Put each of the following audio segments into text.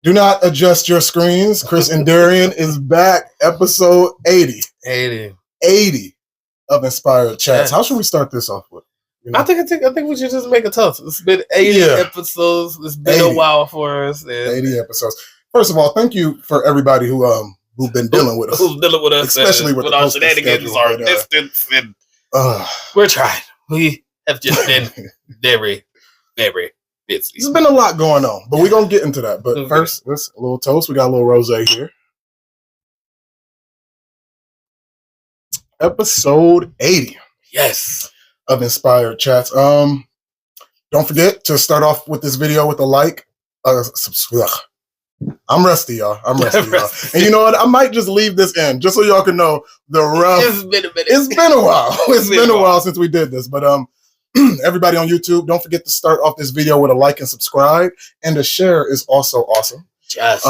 Do not adjust your screens. Chris and Darion is back. Episode 80. 80 of Inspired Chats. Yes. How should we start this off with? You know? I think we should just make a toast. It's been 80 episodes. It's been 80. A while for us. 80 episodes. First of all, thank you for everybody who've been dealing with us. Who's dealing with us, especially with our shenanigans, our distance, and we're trying. We have just been very, very busy. There's been a lot going on, but we're gonna get into that. But first, let's a little toast. We got a little rosé here. Episode 80. Yes. Of Inspired Chats. Don't forget to start off with this video with a like. I'm rusty, y'all. And you know what? I might just leave this in just so y'all can know the rough. It's been a minute. It's been a while. It's been a while since we did this. But everybody on YouTube, don't forget to start off this video with a like and subscribe. And a share is also awesome. Yes.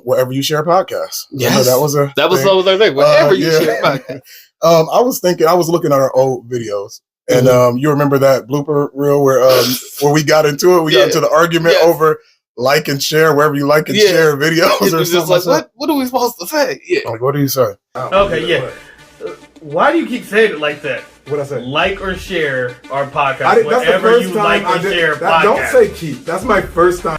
Wherever you share podcasts. Yes. That was our thing. Wherever you share podcasts. I was looking at our old videos. And you remember that blooper reel where we got into it? We got into the argument over like and share wherever you like and share videos or something. Like, what are we supposed to say? Yeah. Like, what do you say? Why do you keep saying it like that? What I say? Like or share our podcast. Whatever you like or share podcast. Don't say keep. That's my first time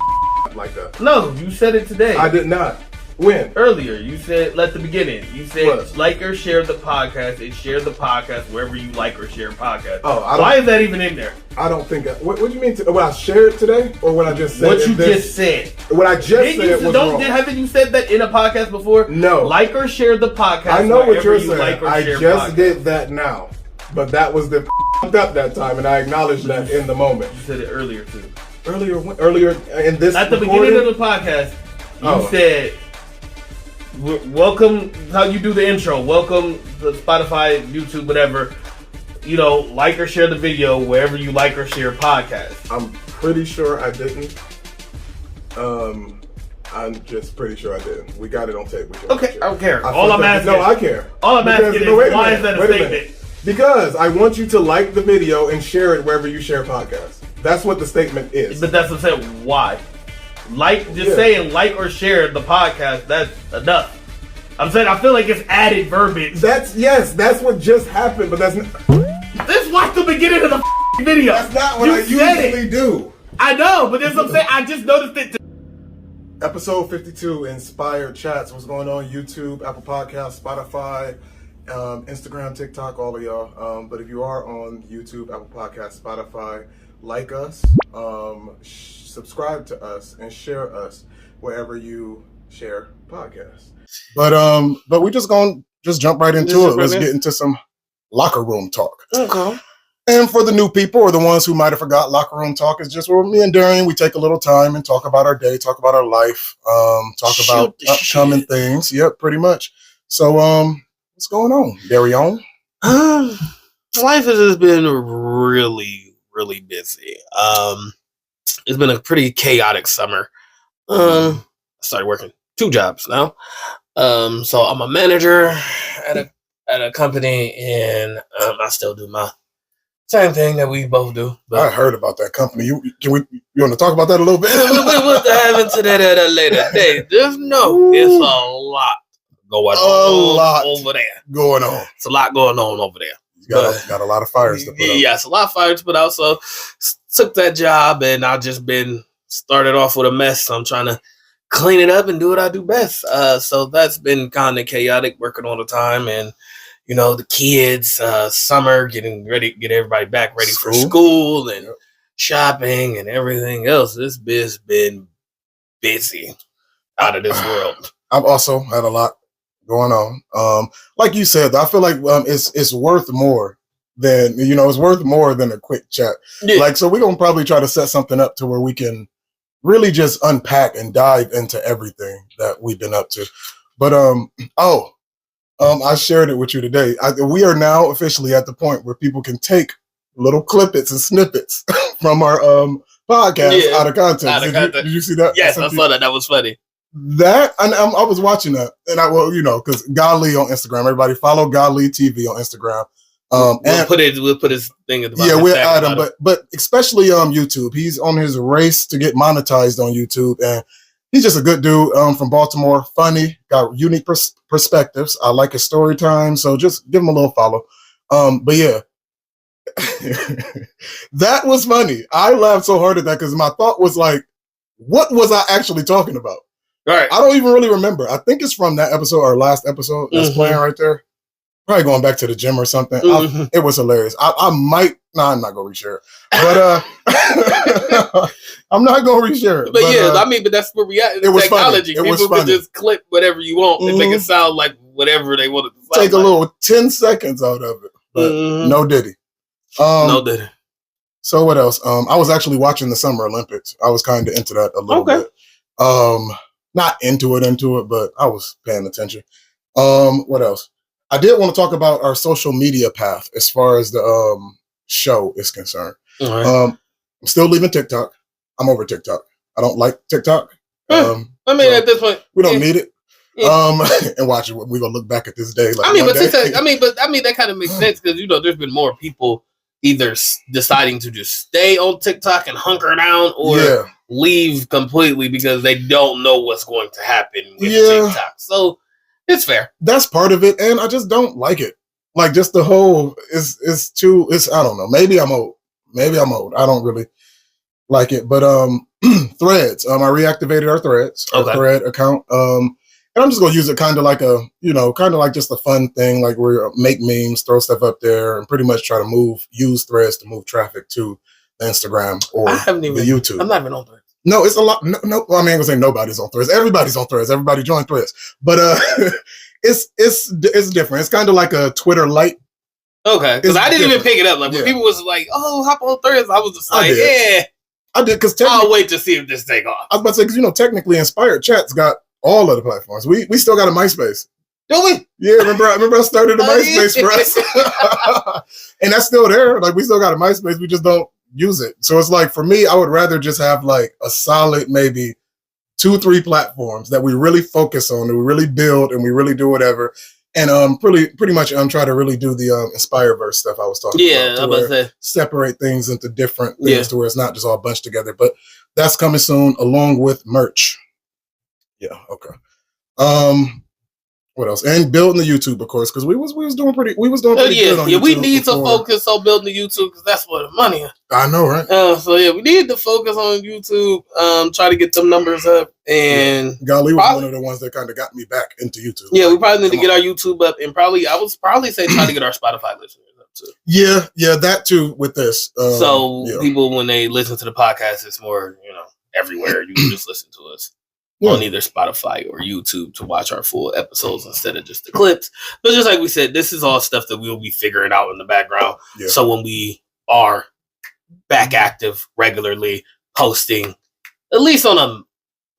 like that. No, you said it today. I did not. When? Earlier, you said, at the beginning, you said like or share the podcast and share the podcast wherever you like or share podcast. Why is that even in there? I don't think what do you mean? When I shared it today or what I just said? What you just said. What I just said was wrong. Haven't you said that in a podcast before? No. Like or share the podcast. I know what you're saying. Like I just did that now. But that was the up that time and I acknowledged that in the moment. You said it earlier too. Earlier in this at the beginning of the podcast, you said welcome, how you do the intro. Welcome to Spotify, YouTube, whatever. You know, like or share the video wherever you like or share podcasts. I'm pretty sure I didn't. I'm just pretty sure I didn't. We got it on tape. Okay, I don't care. I care. All I'm asking is why is that a statement? Because I want you to like the video and share it wherever you share podcasts. That's what the statement is. But that's what I'm saying. Why? Saying like or share the podcast, that's enough. I'm saying I feel like it's added verbiage. That's what just happened, but that's not. Let's watch the beginning of the video. That's not what I usually do. I know, but that's what I'm saying. I just noticed it. Episode 52, Inspired Chats. What's going on? YouTube, Apple Podcasts, Spotify, Instagram, TikTok, all of y'all. But if you are on YouTube, Apple Podcasts, Spotify, like us, subscribe to us, and share us wherever you share podcasts. But we just gonna jump right into it. Let's get into some locker room talk. Okay. And for the new people or the ones who might have forgot, locker room talk is just where me and Darion, we take a little time and talk about our day, talk about our life, talk about upcoming things. Yep, pretty much. So what's going on, Darion? Life has just been really, really busy. It's been a pretty chaotic summer. I started working 2 jobs now. So I'm a manager at a company, and I still do my same thing that we both do. But I heard about that company. You want to talk about that a little bit? We'll dive into that at a later date. It's a lot going on over there. It's a lot going on over there. Got a lot of fires to put out. Yes, a lot of fires to put out. So took that job, and I've just been started off with a mess. So I'm trying to clean it up and do what I do best. So that's been kind of chaotic, working all the time, and the kids, summer, get everybody back ready for school and shopping and everything else. This biz been busy out of this world. I've also had a lot going on. Like you said, I feel like it's worth more than it's worth more than a quick chat. Yeah. So we're gonna probably try to set something up to where we can really just unpack and dive into everything that we've been up to. But I shared it with you today. We are now officially at the point where people can take little clippets and snippets from our podcast out of context. Did you see that? Yes, I saw that. That was funny. That and I was watching that, and because Godly on Instagram, everybody follow Godly TV on Instagram. We'll put his thing at the bottom. Yeah, we'll add him, but especially YouTube. He's on his race to get monetized on YouTube, and He's just a good dude from Baltimore. Funny, got unique perspectives. I like his story time, so just give him a little follow. But yeah, that was funny. I laughed so hard at that because my thought was like, what was I actually talking about? Right. I don't even really remember. I think it's from that episode or last episode that's playing right there. Probably going back to the gym or something. It was hilarious. I might. Nah, I'm not gonna reshare it. But I'm not gonna reshare it. But yeah, I mean, but that's where we at. It was technology. Funny. It was People funny. can just clip whatever you want and make it sound like whatever they want it to sound Take a little 10 seconds out of it. But no Diddy. No Diddy. So what else? I was actually watching the Summer Olympics. I was kind of into that a little bit. Not into it, but I was paying attention. What else? I did want to talk about our social media path as far as the show is concerned. Right. I'm still leaving TikTok. I'm over TikTok. I don't like TikTok. I mean, so at this point, we don't need it. And watch it. We're gonna look back at this day. Like I mean, that kind of makes sense because there's been more people either deciding to just stay on TikTok and hunker down or leave completely because they don't know what's going to happen with TikTok. So it's fair. That's part of it, and I just don't like it. Like just the whole is too. It's I don't know. Maybe I'm old. I don't really like it, but Threads. I reactivated our Thread account. And I'm just gonna use it kind of like just a fun thing, like we make memes, throw stuff up there, and pretty much try to use Threads to move traffic to the Instagram or the YouTube. I'm not even on Threads. No, it's a lot. No, I mean, I'm gonna say nobody's on Threads. Everybody's on Threads. Everybody join Threads, but it's different. It's kind of like a Twitter Lite. Okay, because I didn't even pick it up. Like when people was like, "Oh, hop on Threads," I was just like, "Yeah." I did because I'll wait to see if this take off. I was about to say because technically Inspired Chat's got all of the platforms. We still got a MySpace. Do we? Yeah, remember I started a MySpace for us. And that's still there. Like we still got a MySpace, we just don't use it. So it's like for me, I would rather just have like a solid maybe 2-3 platforms that we really focus on, and we really build and we really do whatever. And pretty much try to really do the Inspireverse stuff I was talking about. Yeah, I'm about to say. Separate things into different things to where it's not just all bunched together. But that's coming soon along with merch. Yeah. Okay. What else? And building the YouTube, of course, because we was doing pretty good on YouTube. Yeah, we need to focus on building the YouTube because that's where the money is. I know, right? So yeah, we need to focus on YouTube. Try to get some numbers up, and Golly was one of the ones that kind of got me back into YouTube. Yeah, we probably need to get our YouTube up, and I would probably say try to get our Spotify listeners up too. Yeah, that too with this. People when they listen to the podcast, it's more everywhere. You can just listen to us. On either Spotify or YouTube to watch our full episodes instead of just the clips. But just like we said, this is all stuff that we'll be figuring out in the background. Yeah. So when we are back active regularly, posting at least on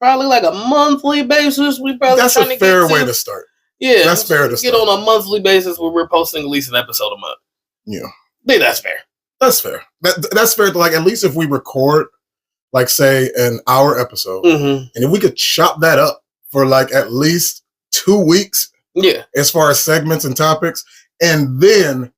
probably like a monthly basis, that's a fair way to start. Yeah, that's fair to get start. On a monthly basis where we're posting at least an episode a month. Yeah, I think that's fair. That's fair. That's fair. Like at least if we record. Like say an hour episode, and if we could chop that up for like at least 2 weeks, as far as segments and topics, and then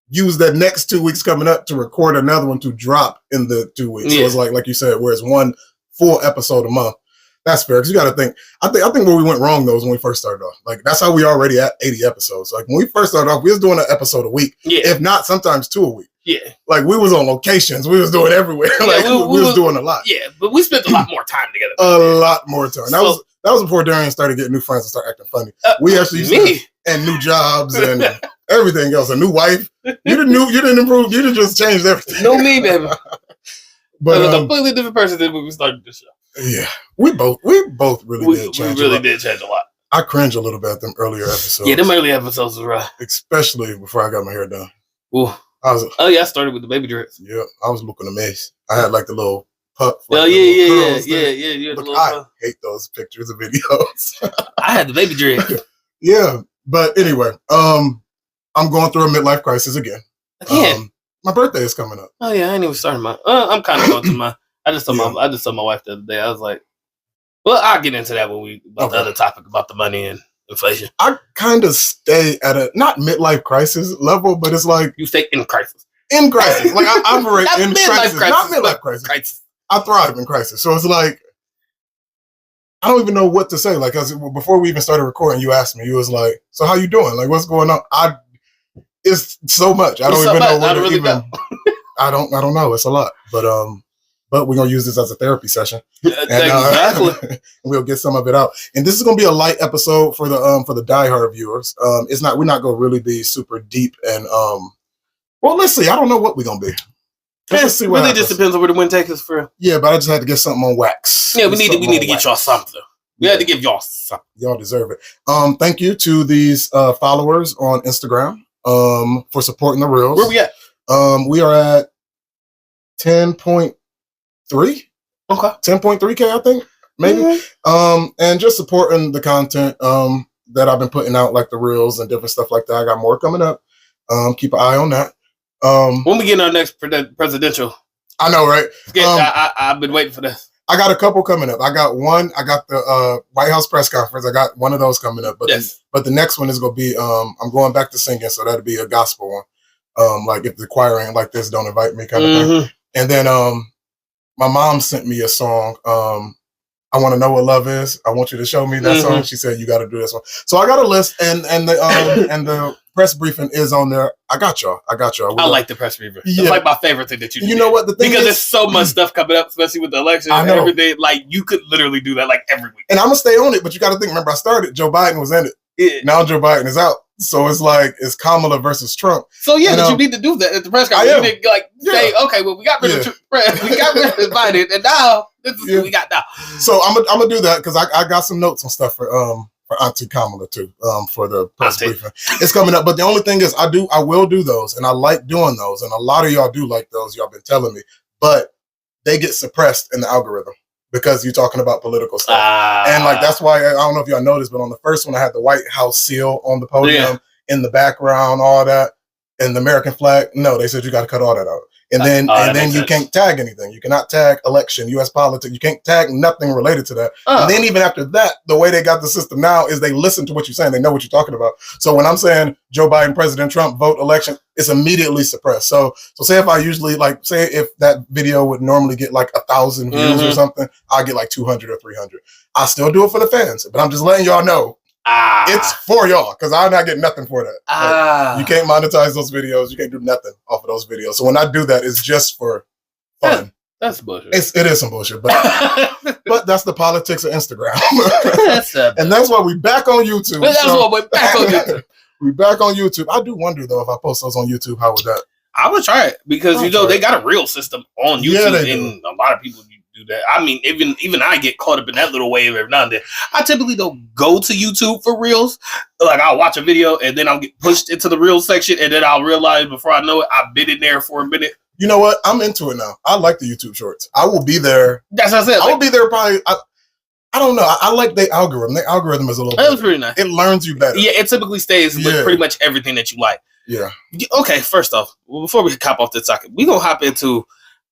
use that next 2 weeks coming up to record another one to drop in the 2 weeks. So it's like you said, where it's one full episode a month. That's fair because you got to think. I think where we went wrong though is when we first started off. Like that's how we already at 80 episodes. Like when we first started off, we was doing an episode a week, if not sometimes 2 a week. Yeah, like we was on locations, we was doing everywhere. Like we was doing a lot. Yeah, but we spent a lot more time together. A lot more time. That was before Darion started getting new friends and started acting funny. We actually used and new jobs and everything else. A new wife. You didn't improve. You didn't just change everything. No me, baby. But a completely different person than when we started this show. Yeah, we both really did change. We really did change a lot. I cringe a little bit at them earlier episodes. Yeah, them early episodes was rough. Especially before I got my hair done. Ooh. I started with the baby dreads. Yeah, I was looking a mess. I had like the little pup. Like yeah. Look, I hate those pictures and videos. I had the baby dread. Yeah, but anyway, I'm going through a midlife crisis again. My birthday is coming up. Oh yeah, I ain't even started my. I'm kind of going through my. I just told my wife the other day. I was like, well, I'll get into that when the other topic about the money and inflation. I kind of stay at a not midlife crisis level, but it's like you stay in crisis. In crisis, like I operate in crisis, not midlife crisis. I thrive in crisis, so it's like I don't even know what to say. Like, before we even started recording, you asked me, you was like, so how you doing? Like, what's going on? It's so much. I don't even know what to even, I don't know. It's a lot, but we're going to use this as a therapy session. And, exactly. We'll get some of it out. And this is going to be a light episode for the diehard viewers. We're not going to really be super deep and, well, let's see. I don't know what we're going to be. Let's see what really happens. Just depends on where the wind takes us for. Yeah, but I just had to get something on wax. Yeah, we need to get y'all something. We had to give y'all something. Y'all deserve it. Thank you to these followers on Instagram for supporting the reels. Where we at? We are at 10.3. Okay. 10.3K, I think. Maybe. Mm-hmm. And just supporting the content that I've been putting out, like the reels and different stuff like that. I got more coming up. Keep an eye on that. When we get our next presidential, I know, right? I've been waiting for this. I got a couple coming up. I got the White House press conference. I got one of those coming up, but the next one is going to be I'm going back to singing, so that'll be a gospel one. Like if the choir ain't like this, don't invite me, kind of thing. And then my mom sent me a song. I want to know what love is. I want you to show me that song. She said you got to do this one. So I got a list, and the press briefing is on there. I got y'all. I like the press briefing. It's like my favorite thing that you do. You know what the thing because is? there's so much stuff coming up, especially with the election and everything. Like you could literally do that like every week. And I'm gonna stay on it, but you got to think. Remember, I started. Joe Biden was in it. Yeah. Now Joe Biden is out. So it's like it's Kamala versus Trump. So but you need to do that at the press conference. You need to say, okay, well we got rid of Biden, and now this is what we got now. So I'm gonna do that because I got some notes and stuff for Auntie Kamala too, for the press briefing. It's coming up. But the only thing is I will do those, and I like doing those, and a lot of y'all do like those, y'all been telling me, but they get suppressed in the algorithm because you're talking about political stuff. And like that's why I don't know if y'all noticed, but on the first one I had the White House seal on the podium in the background, all that, and the American flag. No, they said you gotta cut all that out. And then you can't tag anything. You cannot tag election, U.S. politics. You can't tag nothing related to that. And then even after that, the way they got the system now is they listen to what you're saying. They know what you're talking about. So when I'm saying Joe Biden, President Trump, vote election, it's immediately suppressed. So say if I usually say if that video would normally get like 1,000 views or something, I'll get like 200 or 300. I still do it for the fans, but I'm just letting y'all know. It's for y'all because I'm not getting nothing for that. Like, you can't monetize those videos. You can't do nothing off of those videos. So when I do that, it's just for fun. That's bullshit. It is some bullshit, but but that's the politics of Instagram. And that's why we back on YouTube. That's why we're back on YouTube. We back on YouTube. I do wonder though if I post those on YouTube, how would that? I would try it because they got a real system on YouTube, and a lot of people do that. I mean, even I get caught up in that little wave every now and then. I typically don't go to YouTube for reels. Like I'll watch a video and then I'll get pushed into the reels section, and then I'll realize before I know it, I've been in there for a minute. You know what? I'm into it now. I like the YouTube shorts. I will be there. That's what I said. I will be there probably. I don't know. I like the algorithm. The algorithm is a little. That was pretty nice. It learns you better. Yeah, it typically stays with pretty much everything that you like. Yeah. Okay. First off, before we hop off this topic, we gonna hop into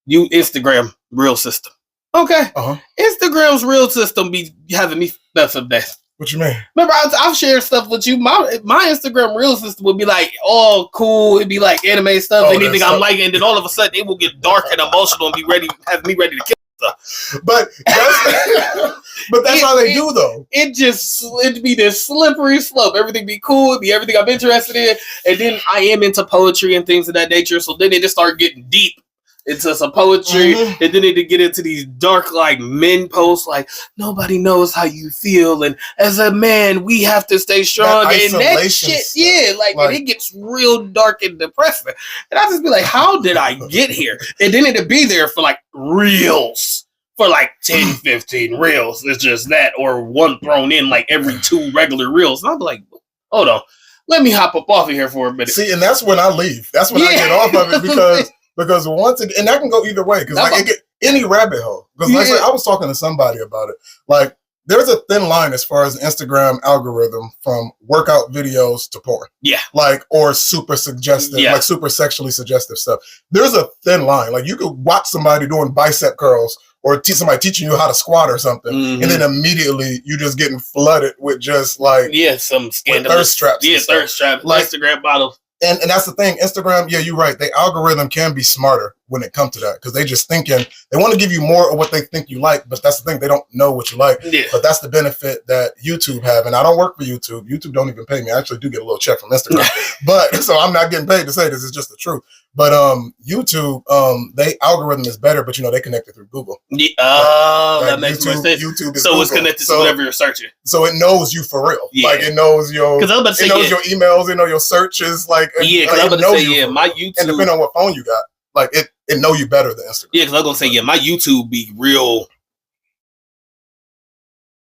Instagram reel system. Okay. Instagram's reel system be having me stuff some days. What you mean? Remember, I've shared stuff with you. My Instagram reel system would be like all cool. It'd be like anime stuff, anything I'm liking, and then all of a sudden it will get dark and emotional and have me ready to kill stuff. But that's how they do though. It'd be this slippery slope. Everything be cool. It'd be everything I'm interested in, and then I am into poetry and things of that nature. So then they just start getting deep into some poetry, and then they get into these dark like men posts like nobody knows how you feel, and as a man we have to stay strong, and that shit and it gets real dark and depressing, and I just be like, how did I get here? And then it'd be there for like reels for like 10 15 reels. It's just that, or one thrown in like every 2 regular reels, and I'm like, hold on, let me hop up off of here for a minute. See, and that's when I leave. That's when I get off of it because once again, and that can go either way, because like it get any rabbit hole. Because like I was talking to somebody about it. Like there's a thin line as far as the Instagram algorithm from workout videos to porn. Yeah. Like or super suggestive, like super sexually suggestive stuff. There's a thin line. Like you could watch somebody doing bicep curls or somebody teaching you how to squat or something, and then immediately you just getting flooded with just like some scandalous thirst traps. Yeah, thirst traps, like, Instagram bottles. And that's the thing, Instagram, you're right. The algorithm can be smarter when it comes to that, because they just thinking they want to give you more of what they think you like, but that's the thing, they don't know what you like. Yeah. But that's the benefit that YouTube have, and I don't work for YouTube. YouTube don't even pay me. I actually do get a little check from Instagram, but so I'm not getting paid to say this. It's just the truth. But YouTube, they algorithm is better, but they connected through Google. Yeah. That makes more sense. YouTube is so Google. It's connected to whatever you're searching. So it knows you for real. Yeah. Like it knows your. Because I was about to say, it knows your emails. It knows your searches. Like yeah. Because I was about to say, my YouTube. And depending on what phone you got, like it know you better than Instagram. Yeah, because I was gonna say, my YouTube be real.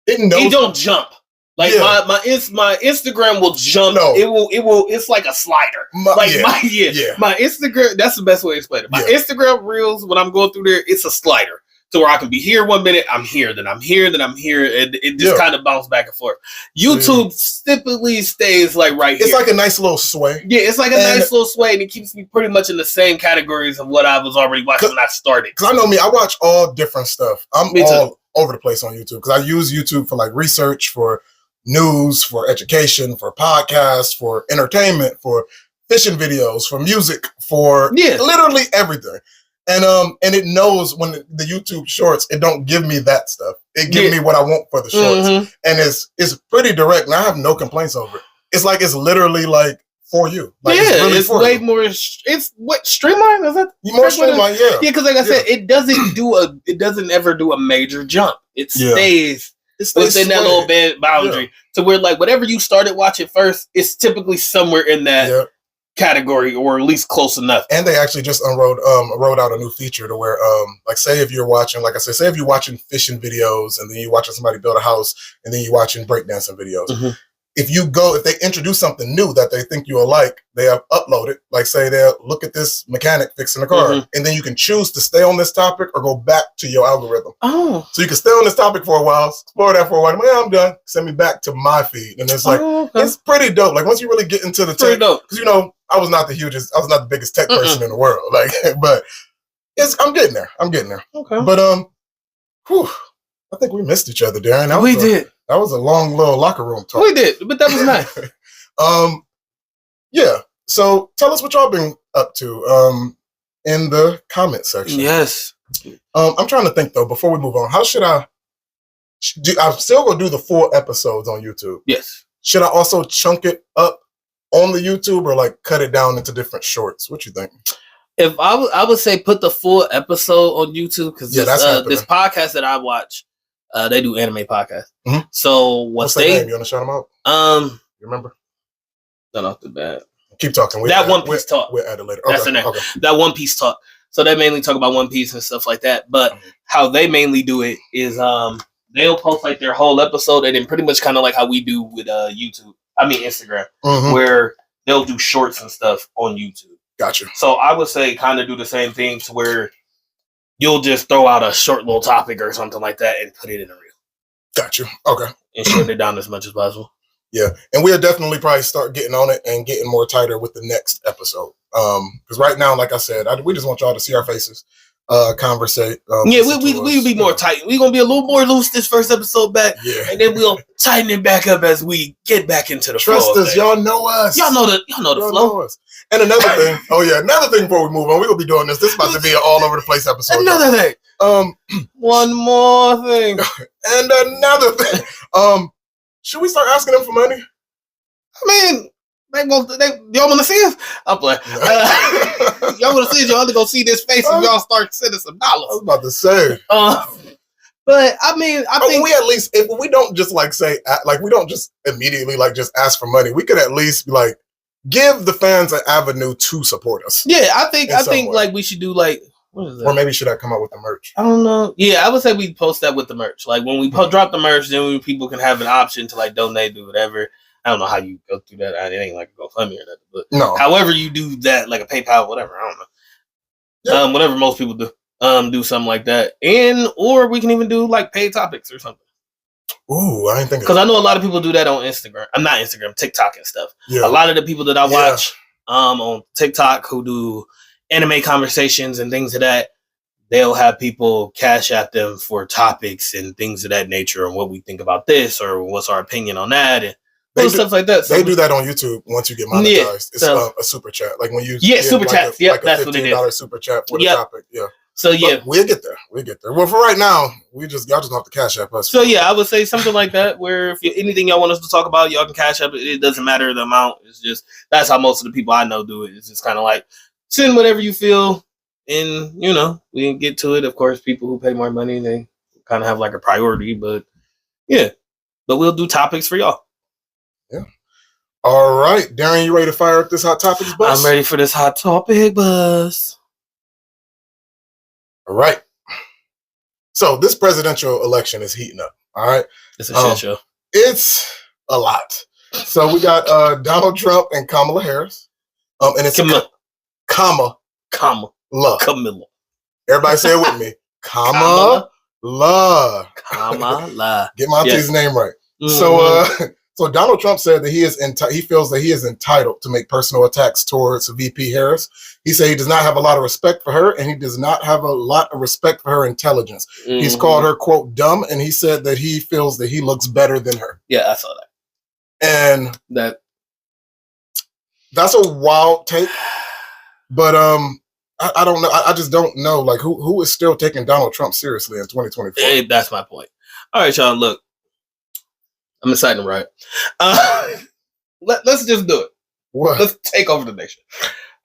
It knows. It don't jump. Like my Instagram will jump. No. It will. It's like a slider. My Instagram. That's the best way to explain it. My Instagram reels, when I'm going through there, it's a slider. To where I can be here 1 minute, I'm here, then I'm here, then I'm here, and it just kind of bounces back and forth. YouTube typically stays like right here. It's like a nice little sway. Yeah, it's like a nice little sway, and it keeps me pretty much in the same categories of what I was already watching when I started. Because I know me, I watch all different stuff. I'm all over the place on YouTube because I use YouTube for like research, for news, for education, for podcasts, for entertainment, for fishing videos, for music, for literally everything. And it knows when the YouTube shorts, it don't give me that stuff. It gives me what I want for the shorts. And it's pretty direct, and I have no complaints over it. It's like it's literally like for you. Like it's way more. It's what streamline is that? More streamline, yeah. Yeah, because like I said, it doesn't ever do a major jump. It stays within that little bit boundary to where like whatever you started watching first, it's typically somewhere in that category or at least close enough. And they actually just rolled out a new feature to where like say if you're watching, like I said, say if you're watching fishing videos and then you're watching somebody build a house and then you're watching breakdancing videos. If they introduce something new that they think you'll like, they have uploaded, like say they'll look at this mechanic fixing the car, and then you can choose to stay on this topic or go back to your algorithm. Oh. So you can stay on this topic for a while, explore that for a while. I'm done. Send me back to my feed. And it's like, it's pretty dope. Like once you really get into the tech, because I was not the biggest tech person in the world. Like, but I'm getting there. Okay. But I think we missed each other, Darren. We did. That was a long little locker room talk. We did, but that was nice. Yeah. So tell us what y'all been up to in the comment section. Yes. I'm trying to think though, before we move on, how should I'm still gonna do the full episodes on YouTube. Yes. Should I also chunk it up on the YouTube or like cut it down into different shorts? What you think? If I would say put the full episode on YouTube because this podcast that I watch, they do anime podcast. So what's their name? You want to shout them out? You remember? Not off the bat. Keep talking. One Piece talk. We'll add it later. That's the name. Okay. That One Piece talk. So they mainly talk about One Piece and stuff like that. But how they mainly do it is they'll post like their whole episode and then pretty much kind of like how we do with Instagram, where they'll do shorts and stuff on YouTube. Gotcha. So I would say kind of do the same thing to where you'll just throw out a short little topic or something like that and put it in a reel. Gotcha. Okay. And shorten it down as much as possible. Yeah. And we'll definitely probably start getting on it and getting more tighter with the next episode. Because right now, like I said, we just want y'all to see our faces, conversate. We'll be more tight. We're going to be a little more loose this first episode back. Yeah. And then we'll tighten it back up as we get back into the flow. Trust us. Y'all know us. Y'all know the flow. Know us. And another thing. Another thing before we move on, we're going to be doing this. This is about to be an all over the place episode. Another thing. One more thing. And another thing. Should we start asking them for money? I mean, y'all want to see us? I'm playing. Y'all want to see us? Y'all have to go see this face and y'all start sending some dollars. I was about to say. But I mean, I think we at least, if we don't just like say, like we don't just immediately like just ask for money, we could at least be like give the fans an avenue to support us. Yeah, I think like we should do like. What is that? Or maybe should I come out with the merch? I don't know. Yeah, I would say we post that with the merch. Like when we drop the merch, then people can have an option to like donate, do whatever. I don't know how you go through that. It ain't like a GoFundMe or nothing. But however you do that, like a PayPal, whatever. I don't know. Yeah. Whatever most people do. Do something like that. Or we can even do like paid topics or something. Ooh, I didn't think because I know a lot of people do that on Instagram. I'm not Instagram, TikTok and stuff. Yeah. A lot of the people that I watch on TikTok who do anime conversations and things of that, they'll have people cash at them for topics and things of that nature and what we think about this or what's our opinion on that. And stuff like that. So they do that on YouTube once you get monetized. Yeah, it's a super chat. Like when you super chats. Like that's a $15 super chat for the topic. Yeah. So but we'll get there. Well, for right now, y'all just have to cash app us. So I would say something like that. Where if anything y'all want us to talk about, y'all can cash app. It doesn't matter the amount. It's just that's how most of the people I know do it. It's just kind of like send whatever you feel, and we can get to it. Of course, people who pay more money, they kind of have like a priority, but we'll do topics for y'all. Yeah. All right, Darion, you ready to fire up this hot topics bus? I'm ready for this hot topic bus. All right. So this presidential election is heating up. All right. It's a shit show. It's a lot. So we got Donald Trump and Kamala Harris. And it's Kamala. Everybody say it with me. Kamala. Get my auntie's name right. Mm-hmm. So Donald Trump said that he feels that he is entitled to make personal attacks towards VP Harris. He said he does not have a lot of respect for her, and he does not have a lot of respect for her intelligence. Mm-hmm. He's called her, quote, dumb, and he said that he feels that he looks better than her. Yeah, I saw that. And that's a wild take, but I don't know. I just don't know, like, who is still taking Donald Trump seriously in 2024? Hey, that's my point. All right, y'all, look. I'm excited, right? Let's just do it. What? Let's take over the nation.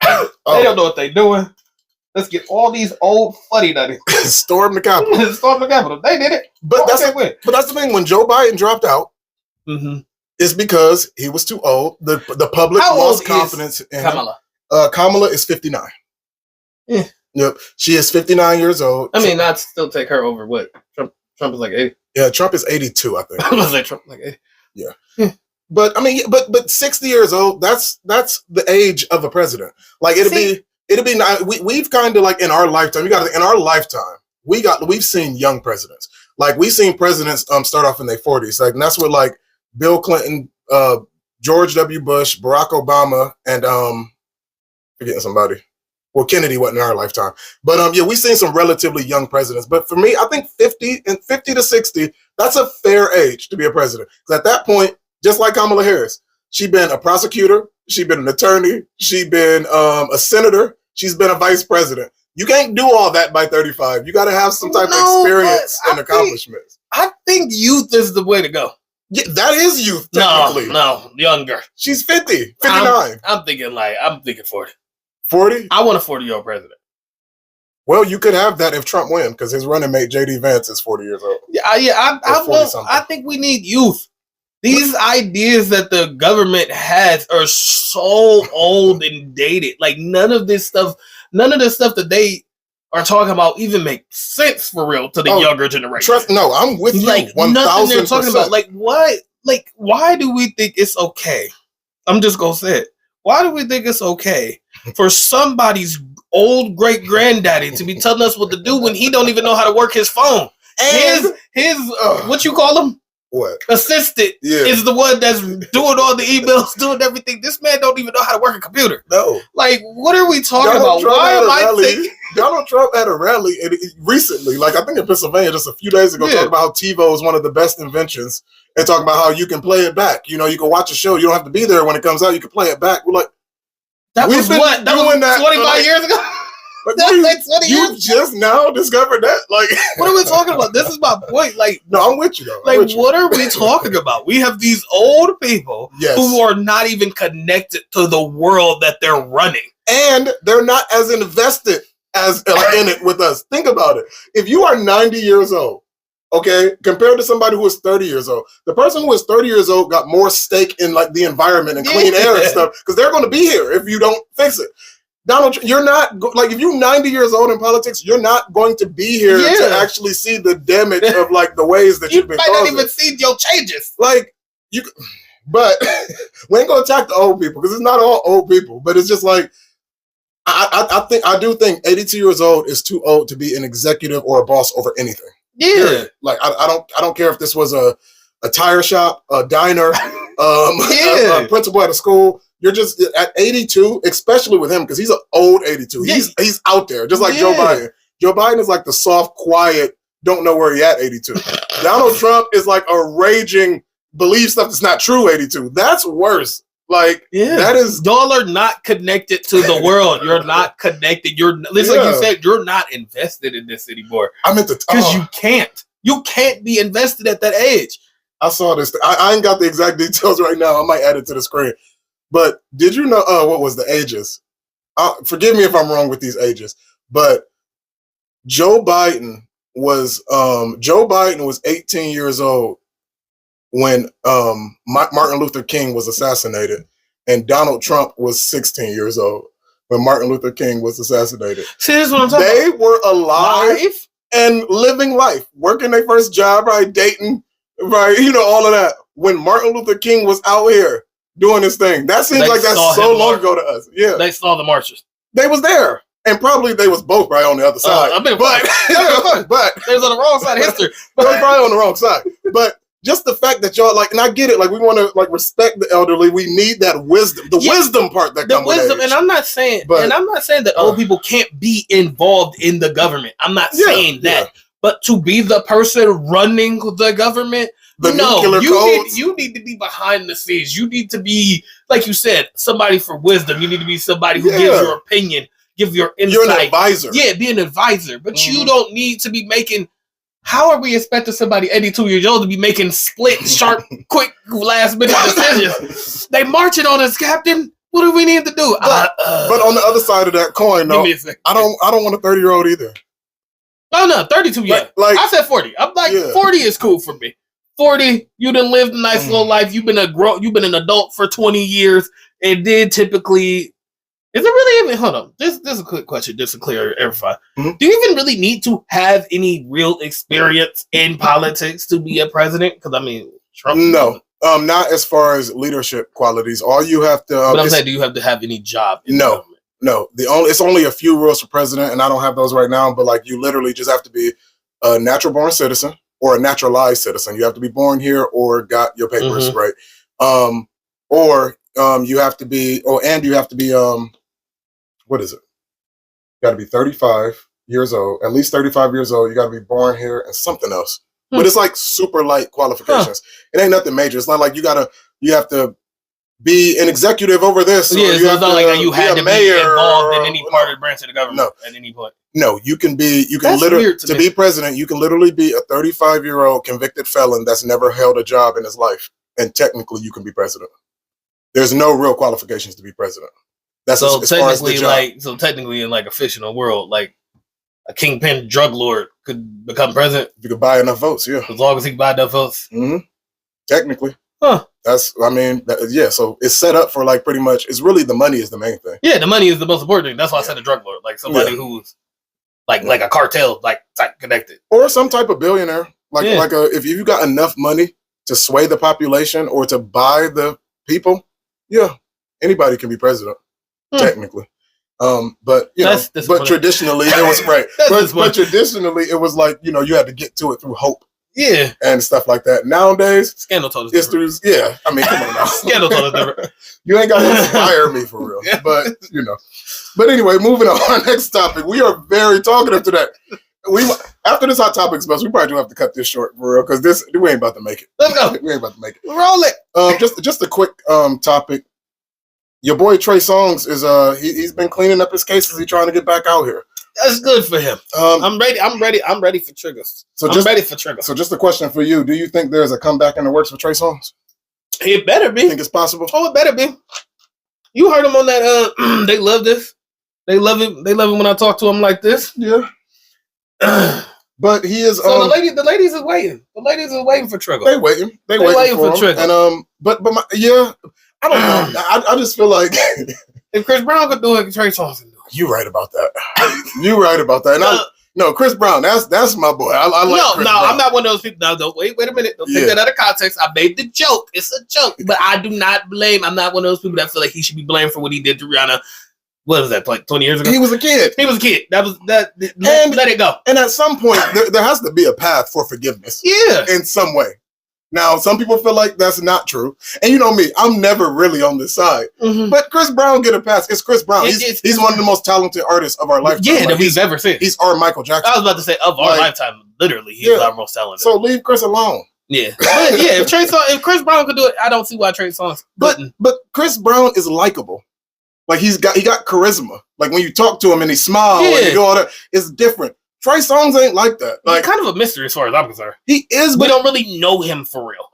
They don't know what they're doing. Let's get all these old fuddy-duddies. Storm the Capitol. Storm the Capitol. They did it. But that's the thing. When Joe Biden dropped out, it's because he was too old. The public lost confidence in Kamala? Him. Kamala is 59. Yeah. Yep. She is 59 years old. I mean, I'd still take her over what? Trump is like 80. Yeah, Trump is 82, I think. I was like, Trump like 80. Yeah. But I mean, but 60 years old, that's the age of a president. Like it'll be we've kind of like in our lifetime, we've seen young presidents. Like we've seen presidents start off in their 40s. Like, and that's what like Bill Clinton, George W. Bush, Barack Obama, and forgetting somebody. Well, Kennedy wasn't in our lifetime. But we've seen some relatively young presidents. But for me, I think 50 to 60, that's a fair age to be a president. Because at that point, just like Kamala Harris, she's been a prosecutor, she's been an attorney, she's been a senator, she's been a vice president. You can't do all that by 35. You got to have some type of experience and accomplishments. I think youth is the way to go. Yeah, that is youth, technically. No, younger. She's 50, 59. I'm thinking 40. 40? I want a 40-year-old president. Well, you could have that if Trump wins, because his running mate, J.D. Vance, is 40 years old. I think we need youth. These ideas that the government has are so old and dated. Like, none of the stuff that they are talking about even makes sense for real to the younger generation. I'm with you. Like, 1,000%. Nothing they're talking about. Like, what? Like, why do we think it's okay? I'm just going to say it. Why do we think it's okay for somebody's old great granddaddy to be telling us what to do when he don't even know how to work his phone? And his what you call him? What? Assistant is the one that's doing all the emails, doing everything. This man don't even know how to work a computer. No. Like, what are we talking about? Why am I thinking? Donald Trump had a rally recently, like I think in Pennsylvania just a few days ago, talking about how TiVo is one of the best inventions and talking about how you can play it back. You know, you can watch a show. You don't have to be there when it comes out. You can play it back. We're like, that was 25 years ago? Like, you just now discovered that? Like, what are we talking about? This is my point. Like, no, I'm with you though. What are we talking about? We have these old people who are not even connected to the world that they're running, and they're not as invested as in it with us. Think about it. If you are 90 years old, okay, compared to somebody who is 30 years old, the person who is 30 years old got more stake in like the environment and clean air and stuff because they're going to be here if you don't fix it. Donald, you're not like if you're 90 years old in politics, you're not going to be here to actually see the damage of like the ways that you've been causing. You might not even see your changes. Like but we ain't gonna attack the old people because it's not all old people. But it's just like I do think 82 years old is too old to be an executive or a boss over anything. Yeah, period. Like I don't care if this was a tire shop, a diner, a principal at a school. You're just at 82, especially with him because he's an old 82. He's out there, just like Joe Biden. Joe Biden is like the soft, quiet, don't know where he at 82. Donald Trump is like a raging believe stuff that's not true, 82. That's worse. Like, that is... Y'all are not connected to the world. You're not connected. Like you said, you're not invested in this anymore. I meant to... Because you can't. You can't be invested at that age. I saw this. I ain't got the exact details right now. I might add it to the screen. But did you know what was the ages? Forgive me if I'm wrong with these ages. But Joe Biden was 18 years old when Martin Luther King was assassinated, and Donald Trump was 16 years old when Martin Luther King was assassinated. See, this is what I'm talking about. They were alive Life? And living life, working their first job, right, dating, right, all of that. When Martin Luther King was out here doing his thing, that seems like that's so long ago to us. Yeah, they saw the marches. They was there, and probably they was both right on the other side. But they was on the wrong side of history. They was probably on the wrong side. But just the fact that y'all and I get it, we want to respect the elderly. We need that wisdom, wisdom part that comes with age. And I'm not saying, that old people can't be involved in the government. I'm not saying that, but to be the person running the government, you need to be behind the scenes. You need to be, like you said, somebody for wisdom. You need to be somebody who gives your opinion, give your insight. You're an advisor. Yeah, be an advisor, but you don't need to be making. How are we expecting somebody 82 years old to be making split, sharp, quick, last-minute decisions? They marching on us, Captain. What do we need to do? But on the other side of that coin, though, I don't want a 30-year-old either. Oh, no, 32, yeah. I said 40. I'm like, 40 is cool for me. 40, you done lived a nice little life. You've been an adult for 20 years, and then typically... Is it really even? Hold on. This is a quick question, just to clarify. Mm-hmm. Do you even really need to have any real experience in politics to be a president? Because Trump. No, not as far as leadership qualities. All you have to. But I'm saying, do you have to have any job? No. It's only a few rules for president, and I don't have those right now. But you literally just have to be a natural born citizen or a naturalized citizen. You have to be born here or got your papers right. You have to be. And you have to be. What is it? You got to be 35 years old, at least 35 years old. You got to be born here and something else. But it's super light qualifications. It ain't nothing major. It's not like you have to be an executive over this. Yeah, it's not like you had to be involved in any part of the branch of the government at any point. No, you can literally, to be president, you can literally be a 35-year-old convicted felon that's never held a job in his life. And technically you can be president. There's no real qualifications to be president. That's as far as the job. Technically in a fictional world, a kingpin drug lord could become president. You could buy enough votes, yeah. As long as he can buy enough votes. Mm-hmm. Technically. Huh. So it's set up for pretty much, it's really the money is the main thing. Yeah, the money is the most important thing. That's why I said a drug lord. Somebody who's like a cartel, type connected. Or some type of billionaire. If you got enough money to sway the population or to buy the people, anybody can be president. Technically, but traditionally it was right. but traditionally it was you had to get to it through hope, and stuff like that. Nowadays, Scandal told us it's through. Yeah, come on now. Scandal told us different. You ain't got to inspire me for real, but But anyway, moving on. Next topic. We are very talkative today. After this hot topic special, we probably do have to cut this short for real because we ain't about to make it. Let's go. We ain't about to make it. Roll it. Just a quick topic. Your boy Trey Songz is he's been cleaning up his cases. He's trying to get back out here. That's good for him. I'm ready for triggers. I'm ready for triggers. So just a question for you: do you think there's a comeback in the works for Trey Songz? It better be. Think it's possible? Oh, it better be. You heard him on that. They love this. They love it. They love it when I talk to him like this. Yeah. But he is. So the ladies is waiting. The ladies is waiting for trigger. They waiting. They waiting for trigger. And I don't know. I just feel like if Chris Brown could do it, Trey Songz can do it. You right about that. You right about that. And Chris Brown. That's my boy. I like Chris Brown. I'm not one of those people. No, don't wait a minute. Don't take that out of context. I made the joke. It's a joke, but I do not blame. I'm not one of those people that feel like he should be blamed for what he did to Rihanna. What was that, 20 years ago? He was a kid. Let it go. And at some point, there has to be a path for forgiveness. Yeah. In some way. Now, some people feel like that's not true. And you know me, I'm never really on this side. Mm-hmm. But Chris Brown get a pass. It's Chris Brown. He's one of the most talented artists of our lifetime. Yeah, that we've ever seen. He's our Michael Jackson. I was about to say, of our lifetime, literally, he's our most talented. So leave Chris alone. Yeah, but yeah, if Chris Brown could do it, I don't see why Trey Songz couldn't. But Chris Brown is likable. Like he got charisma. Like when you talk to him and he smiles and you do all that, it's different. Trey Songz ain't like that. Like he's kind of a mystery as far as I'm concerned. He is, but we don't really know him for real.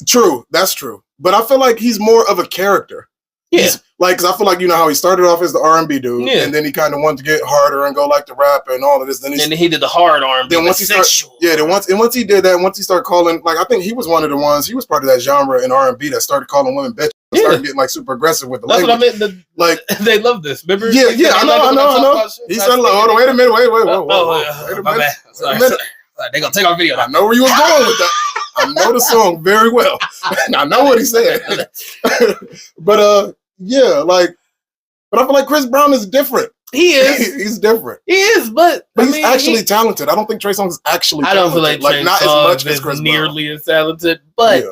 True, that's true. But I feel like he's more of a character. Yeah. Because I feel like how he started off as the R&B dude, and then he kind of wanted to get harder and go like the rapper and all of this. Then he did the hard R&B. Then once he once he did that, once he started calling, like I think he was one of the ones. He was part of that genre in R&B that started calling women bitches. Started getting like super aggressive with the language. That's what I meant. Like they love this. Remember? Yeah, I know. He said, "Hold on, wait a minute, wait a minute. Sorry. They gonna take our video. I know where you was going with that. I know the song very well. I know what he said. But but I feel like Chris Brown is different. He is. He's different. He is, but he's actually talented. I don't think Trey Songz is actually talented. I don't feel like Trey not as much as Chris nearly as talented, but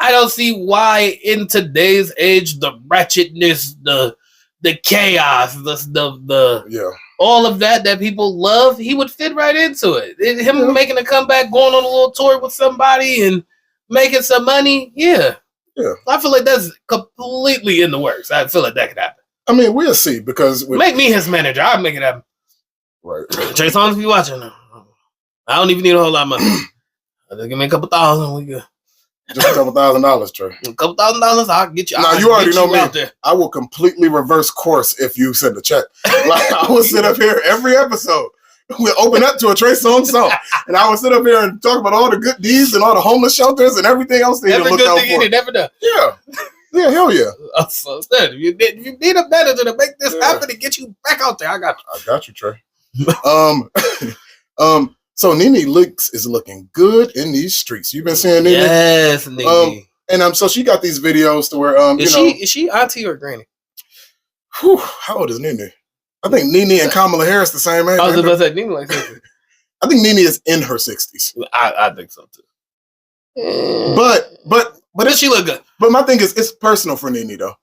I don't see why in today's age the ratchetness, the chaos, the all of that people love, he would fit right into it. Him making a comeback, going on a little tour with somebody and making some money, yeah. I feel like that's completely in the works. I feel like that could happen. I mean, we'll see because make me his manager. I'll make it happen. Right. Trey Songz, if you watching, I don't even need a whole lot of money. Just give me a couple $1,000. We good. Just a couple $1,000, Trey. A couple $1,000, I'll get you. Now you already know me. I will completely reverse course if you send a check. Like I will sit up here every episode. We'll open up to a Trey Songz song, and I will sit up here and talk about all the good deeds and all the homeless shelters and everything else that you look out for. Never done. Yeah, hell yeah. So if you need a manager to make this happen and get you back out there, I got you. I got you, Trey. So Nene Leakes is looking good in these streets. You've been seeing Nene? Yes, Nene. And so she got these videos to where is she auntie or granny? Whew, how old is Nene? I think Nene and Kamala Harris the same age. I was about to say Nene like 60. I think Nene is in her 60s. I think so too. But she look good. But my thing is, it's personal for Nene though.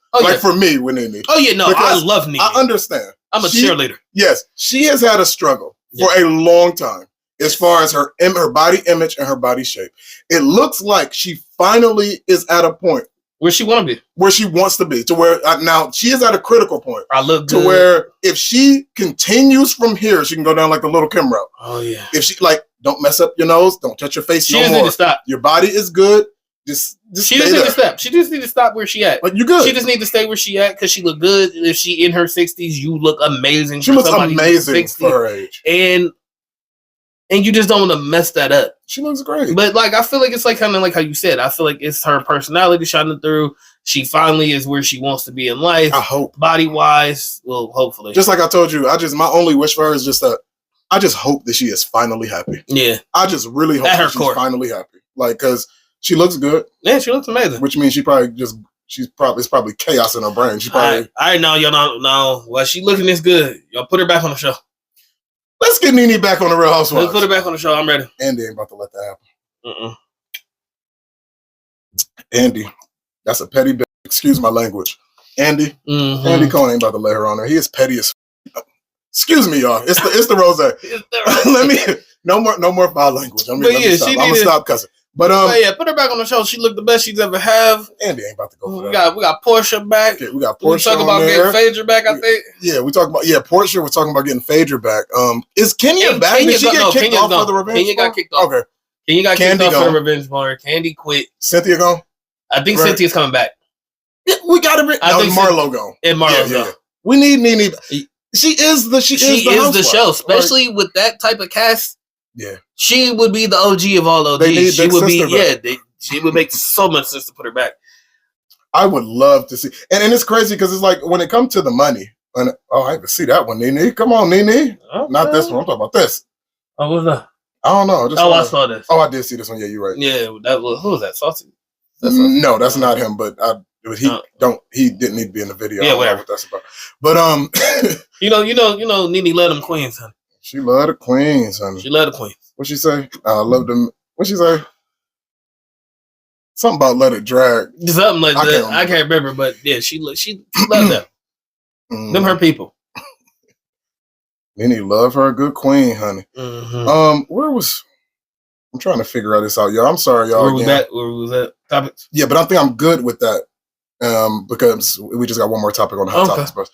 For me with Nene. Oh yeah, no, I love Nene. I understand. I'm a cheerleader. Yes, she has had a struggle for a long time as far as her body image and her body shape. It looks like she finally is at a point where she want to be, where she wants to be, to where now she is at a critical point. I look good. To where if she continues from here, she can go down like the Little Kim route. Oh yeah. If she don't mess up your nose, don't touch your face. She doesn't need to stop. Your body is good. Just she just need to stop. She just need to stop where she at. But you good. She just need to stay where she at because she look good. If she in her 60s, you look amazing. She looks amazing for her age. And you just don't want to mess that up. She looks great. But I feel like it's kind of like how you said. I feel like it's her personality shining through. She finally is where she wants to be in life. I hope. Body wise, well, hopefully. Just like I told you, my only wish for her is just that I just hope that she is finally happy. Yeah. I just really hope that she's finally happy. Because she looks good. Yeah, she looks amazing. Which means it's probably chaos in her brain. She probably. I know y'all don't know. Well, she looking this good. Y'all put her back on the show. Let's get Nene back on the Real Housewives. Let's put her back on the show. I'm ready. Andy ain't about to let that happen. Andy, that's a petty bitch. Excuse my language. Andy Andy Cohen ain't about to let her on there. He is petty as. Excuse me, y'all. It's the rose. Let me no more foul language. I'm gonna stop cussing. But put her back on the show. She looked the best she's ever have. Andy ain't about to go for that. We got Portia back. Okay, we got Portia. We talking about getting Phaedra back, I think. Yeah, we talking about Portia. We're talking about getting Phaedra back. Is Kenya back? Did she get kicked off for the revenge? Kenya got kicked off. Okay. Kenya got kicked off for the revenge bar. Candy quit. Cynthia gone? I think Cynthia's coming back. Yeah, we gotta bring. I think Marlo gone. And Marlo's gone. We need Nene. She is the show, especially with that type of cast. Yeah, she would be the OG of all OGs. She would make so much sense to put her back. I would love to see, and it's crazy because it's like when it comes to the money. I even see that one, Nene. Come on, Nene. Okay. Not this one. I'm talking about this. Oh, what's that? I don't know. I saw this. Oh, I did see this one. Yeah, you're right. Yeah, who was that? Saucy? No, that's not him. But he didn't need to be in the video. Yeah, whatever. What that's about. But you know, Nene love them queens, honey. She love the queens, honey. She love the queens. What she say? I love them. What she say? Something about let it drag. Something like that. I can't remember, but yeah, she loved them. Them her people. Nene love her a good queen, honey. Mm-hmm. Where was I'm trying to figure out this out, y'all. I'm sorry, y'all. Where was that topic? Yeah, but I think I'm good with that because we just got one more topic on the hot topics bus.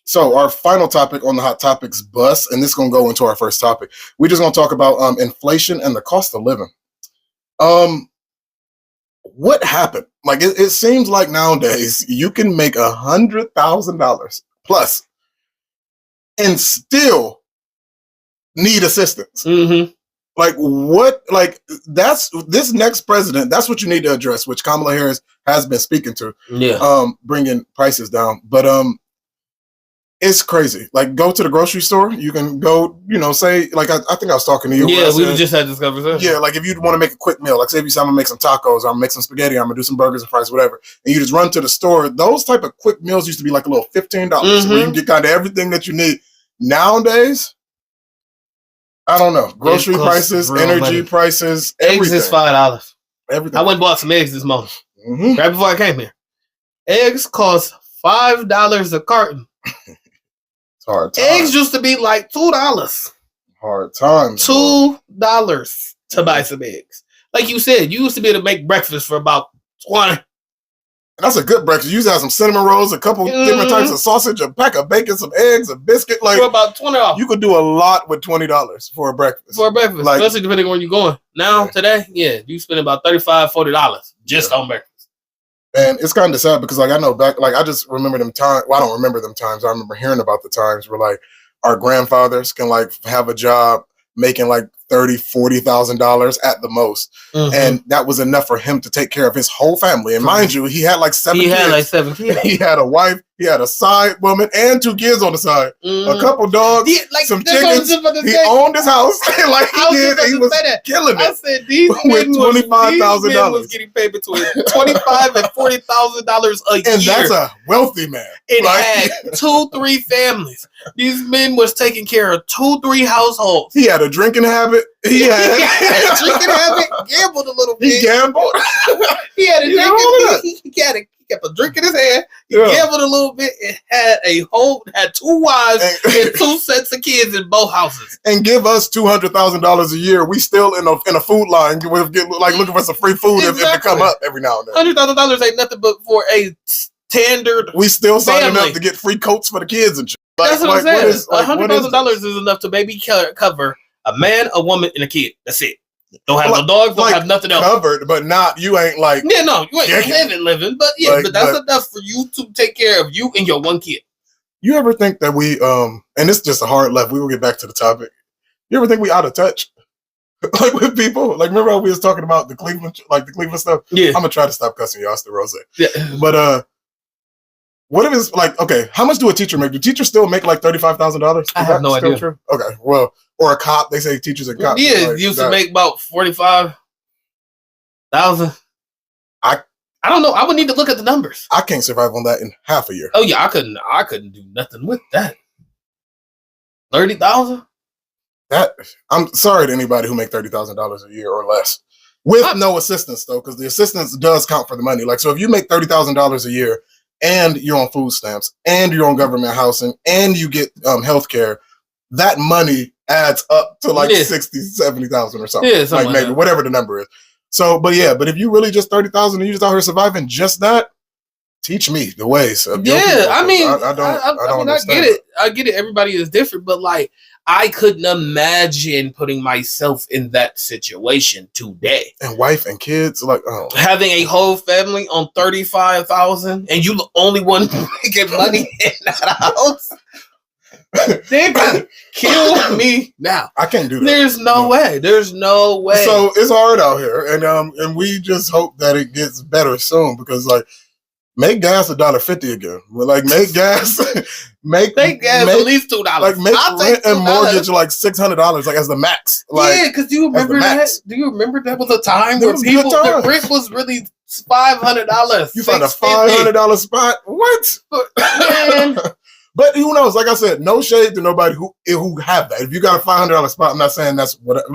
So our final topic on the hot topics bus, and this is gonna go into our first topic. We're just gonna talk about inflation and the cost of living. What happened? Like it seems like nowadays you can make $100,000 plus and still need assistance. Mm-hmm. Like what? Like that's this next president. That's what you need to address, which Kamala Harris has been speaking to. Yeah. Bringing prices down, but it's crazy. Like go to the grocery store. You can go. Say like I think I was talking to you. Yeah, we just had this conversation. Yeah, like if you want to make a quick meal, like say if you say I'm gonna make some tacos, or I'm gonna make some spaghetti, I'm gonna do some burgers and fries, whatever, and you just run to the store. Those type of quick meals used to be like a little $15, where you can get kind of everything that you need. Nowadays, I don't know. Grocery prices, energy prices, everything. Eggs is $5. Everything. I went and bought some eggs this morning. Mm-hmm. Right before I came here. Eggs cost $5 a carton. It's hard times. Eggs used to be like $2. Hard times. $2 to buy some eggs. Like you said, you used to be able to make breakfast for about 20. That's a good breakfast. You used to have some cinnamon rolls, a couple different types of sausage, a pack of bacon, some eggs, a biscuit. Like for about $20. You could do a lot with $20 for a breakfast. Like, especially depending on where you're going. Now, today, you spend about $35, $40 just on breakfast. And it's kind of sad because, like, I know back, like, I just remember them times. Well, I don't remember them times. I remember hearing about the times where, like, our grandfathers can, like, have a job making, like, $30,000, $40,000 at the most. Mm-hmm. And that was enough for him to take care of his whole family. And mind you, he had like 7 kids. He had a wife, he had a side woman, and 2 kids on the side. Mm-hmm. A couple dogs, some chickens. He owned his house. Like he was killing it. I said these with $25,000. was getting paid between $25,000 and $40,000 a year. And that's a wealthy man. It had 2-3 families. These men was taking care of 2-3 households. He had a drinking habit. He had a drinking habit. Gambled a little bit. He gambled. He had a drinking. He kept a drink in his hand. He gambled a little bit. It had had 2 wives and 2 sets of kids in both houses. And give us $200,000 a year. We still in a food line, looking for some free food if it come up every now and then. $100,000 ain't nothing but for a standard. We still signing up to get free coats for the kids and shit. That's what I'm saying. $100,000 is enough to maybe cover a man, a woman, and a kid. That's it. Don't have no dogs. Don't have nothing else. Covered, but not you ain't like. Yeah, no, you ain't living. But but that's enough for you to take care of you and your 1 kid. You ever think that we and it's just a hard left. We will get back to the topic. You ever think we out of touch, like with people? Like remember how we was talking about the Cleveland stuff? Yeah, I'm gonna try to stop cussing you, Austin Rose. Yeah, but what if it's like how much do a teacher make? Do teachers still make like $35,000? I have no idea. True? Okay, well. Or a cop, they say teachers and cops. Yeah, used to make about $45,000. I don't know. I would need to look at the numbers. I can't survive on that in half a year. Oh yeah, I couldn't do nothing with that. 30,000. That I'm sorry to anybody who make $30,000 a year or less with no assistance though, because the assistance does count for the money. Like so, if you make $30,000 a year and you're on food stamps and you're on government housing and you get health care, that money adds up to like 60, 70,000 or something. Yeah, something like maybe whatever the number is. So, but if you really just 30,000 and you just out here surviving just that, teach me the ways. Of people, I mean, I don't understand. I get it. I get it. Everybody is different, but like, I couldn't imagine putting myself in that situation today. And wife and kids, like, having a whole family on 35,000, and you the only one making money in that house. They could kill me now. I can't do that. There's no way. There's no way. So it's hard out here, and we just hope that it gets better soon because like make gas $1.50 again. Like make gas, make gas at least $2. Like make rent and mortgage like $600 like as the max. Like, yeah, because do you remember that? Do you remember that was a time where people the rent was really $500? You found a $500 spot? What? Man. But who knows? Like I said, no shade to nobody who have that. If you got a $500 spot, I'm not saying that's what I'm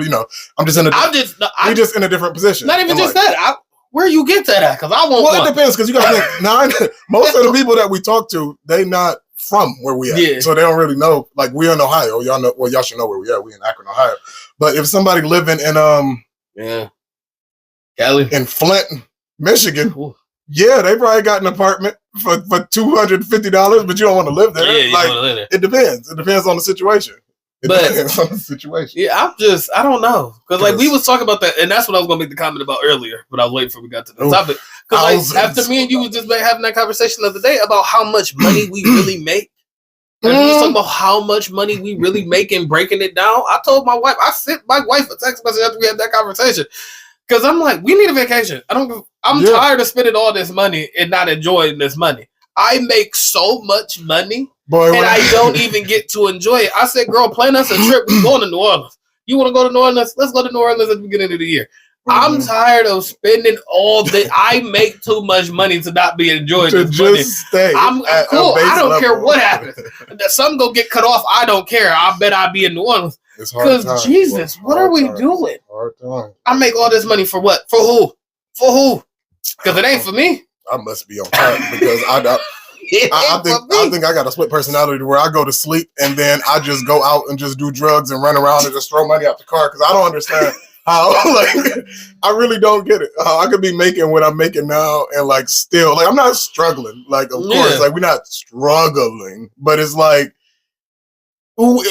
just in we just in a different position. Not even just that. Where you get that at? Because I won't. Well, it depends. Because you got to think most of the people that we talk to, they not from where we at. Yeah. So they don't really know. Like, we're in Ohio. Y'all know. Well, y'all should know where we at. We in Akron, Ohio. But if somebody living in Cali, in Flint, Michigan, Ooh. yeah, they probably got an apartment for $250, but you don't want to live there. Yeah, you like, wanna live there. It depends. It depends on the situation. Depends on the situation. Yeah, I don't know. Because, like, we was talking about that, and that's what I was going to make the comment about earlier, but I was waiting for we got to the topic. Because, like, after me and you was just having that conversation the other day about how much money we really make, and we was talking about how much money we really make and breaking it down, I told my wife, I sent my wife a text message after we had that conversation. Because I'm like, we need a vacation. I'm tired of spending all this money and not enjoying this money. I make so much money, and I don't even get to enjoy it. I said, girl, plan us a trip. We're going to New Orleans. You want to go to New Orleans? Let's go to New Orleans at the beginning of the year. I'm tired of spending all day. I make too much money to not be enjoying this money. I'm cool. I don't care what happens. Some go get cut off. I don't care. I bet I'll be in New Orleans. Because, Jesus, what are we doing? I make all this money for what? For who? For who? Because it ain't for me. I must be on top because I think I got a split personality where I go to sleep and then I just go out and just do drugs and run around and just throw money out the car because I don't understand how, like, I really don't get it. How I could be making what I'm making now and, like, still, like, I'm not struggling. Like, of course, like, we're not struggling, but it's like,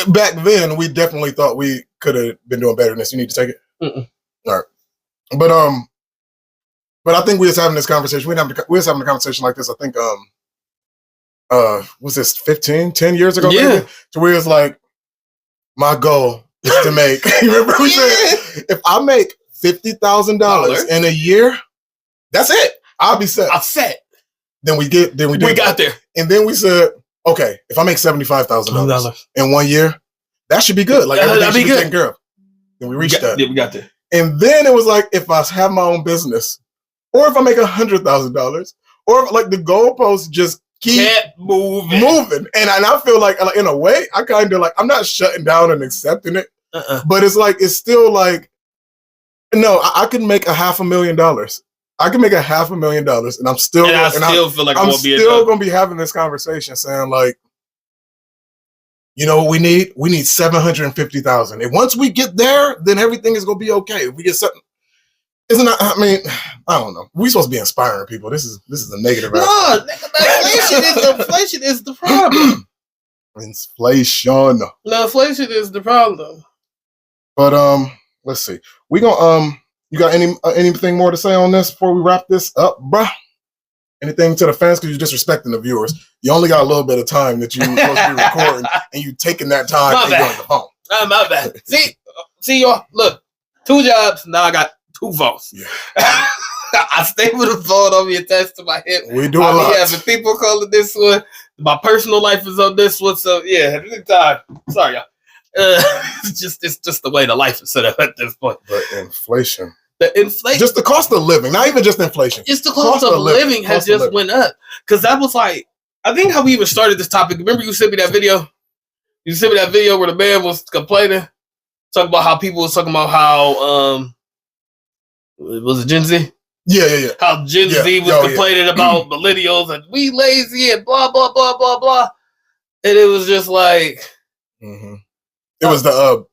back then we definitely thought we could have been doing better than this. You need to take it? Mm-mm. All right. But I think we was having this conversation. We was having a conversation like this, I think, was this 10 years ago? Yeah. Maybe? So we was like, my goal is to make, you remember we said, if I make $50,000 in a year, that's it. I'll be set. I'm set. Then we got there. And then we said, okay, if I make $75,000 in 1 year, that should be good. Like, everything should be taken care of. Then we reached that. Yeah, we got there. And then it was like, if I have my own business, or if I make $100,000, or if, like, the goalposts just keep moving. And I feel like, in a way, I kind of like, I'm not shutting down and accepting it, but it's like, it's still like, no, I could make $500,000. I can make $500,000, and I'm still, and I feel like I'm still going to be having this conversation saying, like, you know what we need? We need 750,000. And once we get there, then everything is going to be okay. If we get something, isn't that? I mean, I don't know. We're supposed to be inspiring people. This is a negative. No, inflation is the problem. Inflation. No, inflation is the problem. But let's see. We gonna you got anything more to say on this before we wrap this up, bruh? Anything to the fans? Because you're disrespecting the viewers. You only got a little bit of time that you're supposed to be recording, and you taking that time and going to home. My bad. See y'all. Look, 2 jobs. Now I got 2 phones. Yeah. I stay with a phone on me attached to my hip. We do a lot. Having people calling this one. My personal life is on this one. So yeah, at the time. Sorry, y'all. It's just the way the life is set up at this point. But inflation. The inflation. Just the cost of living, not even just inflation. Just the cost of living has just went up. Because that was like, I think how we even started this topic. Remember you sent me that video? You sent me that video where the man was complaining, talking about how people was talking about how was it Gen Z? Yeah. How Gen Z was complaining about millennials and we lazy and blah blah blah blah blah. And it was just like it was the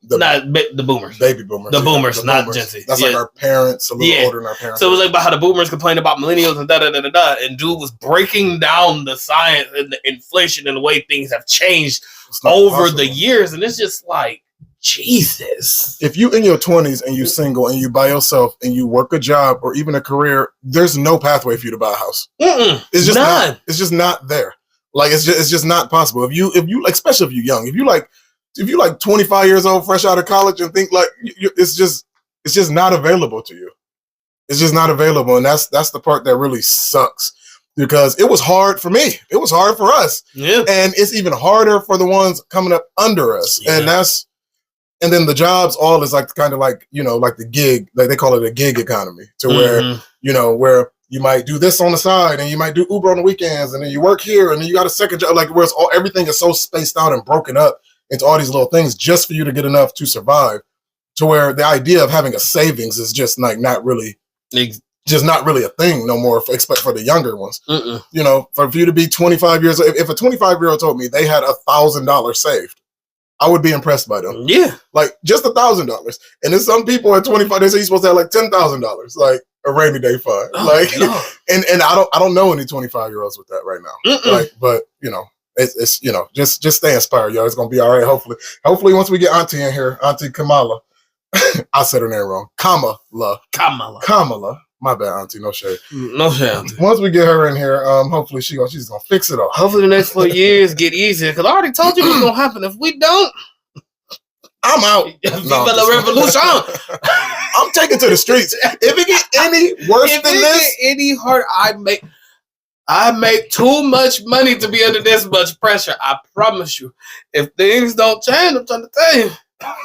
boomers, baby boomers, the boomers, not Gen Z. That's like our parents, a little older than our parents. So it was like about how the boomers complained about millennials and da. And dude was breaking down the science and the inflation and the way things have changed over the years, and it's just like, Jesus. If you in your 20s and you single and you by yourself and you work a job or even a career, there's no pathway for you to buy a house. It's just none. It's just not there. Like it's just not possible. If you like, especially if you're young, if you like 25 years old, fresh out of college, and think like it's just not available to you. It's just not available, and that's the part that really sucks because it was hard for me. It was hard for us, and it's even harder for the ones coming up under us, and then the jobs all is like kind of like, you know, like the gig, like they call it a gig economy, to where, you know, where you might do this on the side and you might do Uber on the weekends and then you work here and then you got a second job, like where it's all, everything is so spaced out and broken up into all these little things just for you to get enough to survive, to where the idea of having a savings is just like not really, just not really a thing no more, except for the younger ones. Mm-mm. You know, for you to be 25 years old, if a 25-year-old told me they had $1,000 saved, I would be impressed by them. Yeah. Like, just $1,000. And then some people at 25, they say you're supposed to have like $10,000, like a rainy day fund. And I don't know any 25-year-olds with that right now. Mm-mm. Like, but you know, it's you know, just stay inspired, y'all. It's gonna be all right. Hopefully once we get Auntie in here, Auntie Kamala. I said her name wrong. Kamala. My bad, Auntie. No shade. No shade, Auntie. Once we get her in here, hopefully she's gonna fix it all. Hopefully the next 4 years get easier. Because I already told you what's gonna happen. If we don't, I'm out. Revolution. I'm taking to the streets. If it get any worse than this, any hard, I make too much money to be under this much pressure. I promise you. If things don't change, I'm trying to tell you.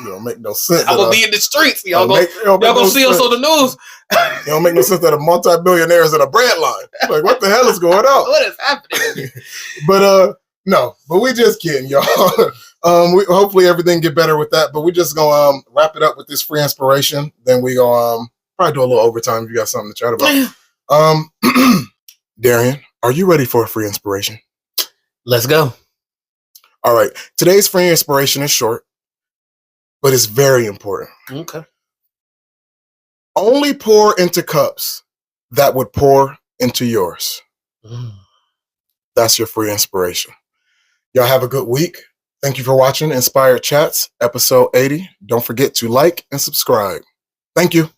You don't make no sense. I will be in the streets. Y'all gonna see us on the news. It don't make no sense that a multi-billionaire is in a bread line. Like, what the hell is going on? What is happening? But but we just kidding, y'all. Hopefully everything get better with that. But we just gonna wrap it up with this free inspiration. Then we go probably do a little overtime if you got something to chat about. Darion, are you ready for a free inspiration? Let's go. All right. Today's free inspiration is short, but it's very important. Okay. Only pour into cups that would pour into yours. That's your free inspiration. Y'all have a good week. Thank you for watching Inspired Chats, episode 80. Don't forget to like and subscribe. Thank you.